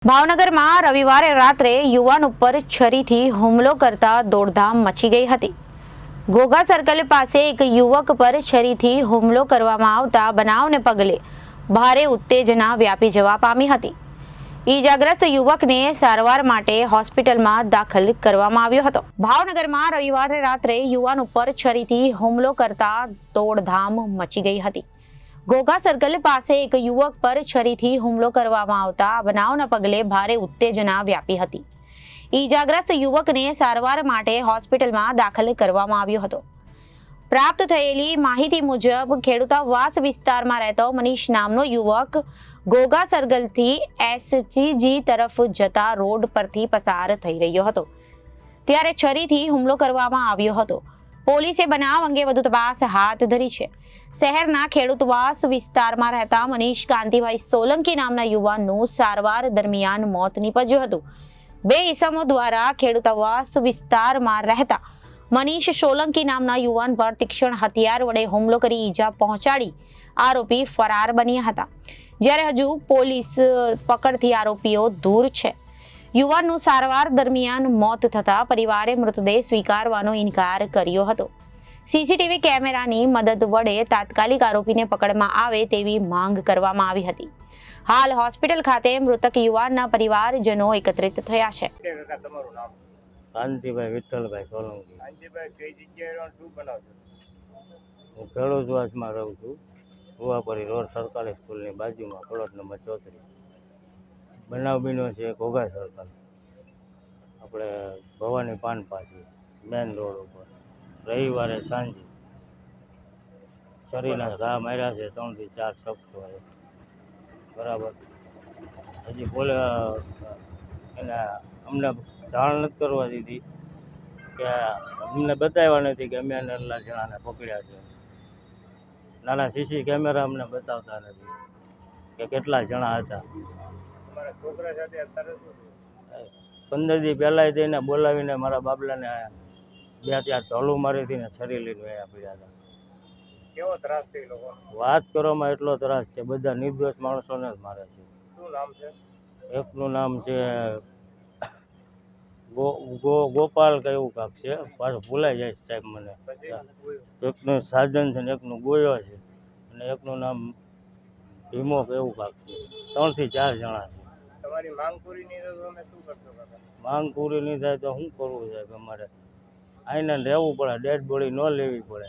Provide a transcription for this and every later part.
ભાવનગરમાં રવિવારે રાત્રે યુવાન ઉપર છરીથી હુમલો કરતા દોડધામ મચી ગઈ હતી। ઘોઘા સર્કલ પાસે એક યુવક પર છરીથી હુમલો કરવામાં આવતા બનાવને પગલે ભારે ઉત્તેજના વ્યાપી જવા પામી હતી। ઈજાગ્રસ્ત યુવકને સારવાર માટે હોસ્પિટલમાં દાખલ કરવામાં આવ્યો હતો। ભાવનગરમાં રવિવારે રાત્રે યુવાન ઉપર છરીથી હુમલો કરતા દોડધામ મચી ગઈ હતી। ઘોઘા સર્કલ પાસે એક યુવક પર છરીથી હુમલો કરવામાં આવતા બનાવના પગલે ભારે ઉત્તેજના વ્યાપી હતી। ઈજાગ્રસ્ત યુવકને સારવાર માટે હોસ્પિટલમાં દાખલ કરવામાં આવ્યો હતો। પ્રાપ્ત થયેલી માહિતી મુજબ ખેડૂતાવાસ વિસ્તારમાં રહેતો મનીષ નામનો યુવક ઘોઘા સર્કલથી એસજીજી તરફ જતા રોડ પરથી પસાર થઈ રહ્યો હતો ત્યારે છરીથી હુમલો કરવામાં આવ્યો હતો। પોલીસે બનાવ અંગે વધુ તપાસ હાથ ધરી છે। શહેરના ખેડૂતવાસ વિસ્તારમાં રહેતા મનીષ કાંતિભાઈ સોલંકી નામના યુવાનનું સારવાર દરમિયાન મોત નીપજ્યું હતું। બે ઈસમો દ્વારા ખેડૂતવાસ વિસ્તારમાં રહેતા મનીષ સોલંકી નામના યુવાન પર તીક્ષ્ણ હથિયાર વડે હુમલો કરી ઈજા પહોંચાડી આરોપી ફરાર બન્યા હતા, જ્યારે હજુ પોલીસ પકડથી આરોપીઓ દૂર છે। યુવાનનું સારવાર દરમિયાન મોત થતા પરિવારે મૃતદેહ સ્વીકારવાનો ઇનકાર કર્યો હતો। સીસીટીવી કેમેરાની મદદ વડે તાત્કાલિક આરોપીને પકડવામાં આવે તેવી માંગ કરવામાં આવી હતી। હાલ હોસ્પિટલ ખાતે મૃતક યુવાનના પરિવારજનો એકત્રિત થયા છે। કાંતિભાઈ વિઠ્ઠલભાઈ સોલંકી। કાંતિભાઈ કઈ જગ્યાએ શું બનાવ છો? હું ખેડૂતવાસમાં રહું છું। ભુવાપરી રોડ સરકારી સ્કૂલની બાજુમાં પ્લોટ નંબર 34। બનાવ બન્યો છે ઘોઘા સર્કલ, આપણે ભવાની પાન પાસે મેન રોડ ઉપર। રવિવારે સાંજે શરીરના ઘા માર્યા છે 3 થી 4 શખ્સોએ, બરાબર। હજી બોલે એને અમને જાણ નથી કરવા દીધી કે અમને બતાવ્યા નથી કે અમે એને એટલા જણાને પકડ્યા છે। નાના સીસી કેમેરા અમને બતાવતા નથી કે કેટલા જણા હતા। 15 દી પહેલાં તેને બોલાવીને મારા બાબલાને 2-4 ઢોલું મારી હતી ને છરી લઈને વયા પડ્યા હતા। કેવો ત્રાસ છે લોકો? વાત કરવામાં એટલો ત્રાસ છે, બધા નિર્દોષ માણસોને જ મારે છે। શું નામ છે? એકનું નામ છે ગોપાલ કે એવું કાંક છે, પાછું ભૂલાઈ જાય છે સાહેબ મને। એકનું સાજન છે ને એકનું ગોયો છે અને એકનું નામ ભીમો કે એવું કાંક છે। 3 થી 4 જણા છે। તમારી માંગ પૂરી નહીં થાય તો તમે શું કરશો? માંગ પૂરી નહીં થાય તો શું કરવું સાહેબ? અમારે આઈને રહેવું પડે, ડેડ બોડી ન લેવી પડે,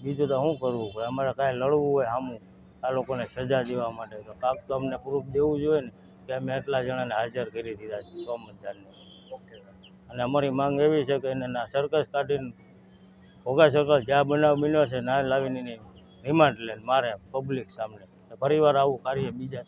બીજું તો શું કરવું પડે? અમારે કાંઈ લડવું હોય સામું આ લોકોને સજા દેવા માટે તો કાંક તો અમને પ્રૂફ દેવું જોઈએ ને કે અમે એટલા જણાને હાજર કરી દીધા છે સોમતદારને। અને અમારી માંગ એવી છે કે એને ના સર્કસ કાઢીને ઘોઘા સર્કલ જ્યાં બનાવ બન્યો છે ના લાવીને રિમાન્ડ લે મારે પબ્લિક સામે, પરિવાર આવું કાર્ય બીજા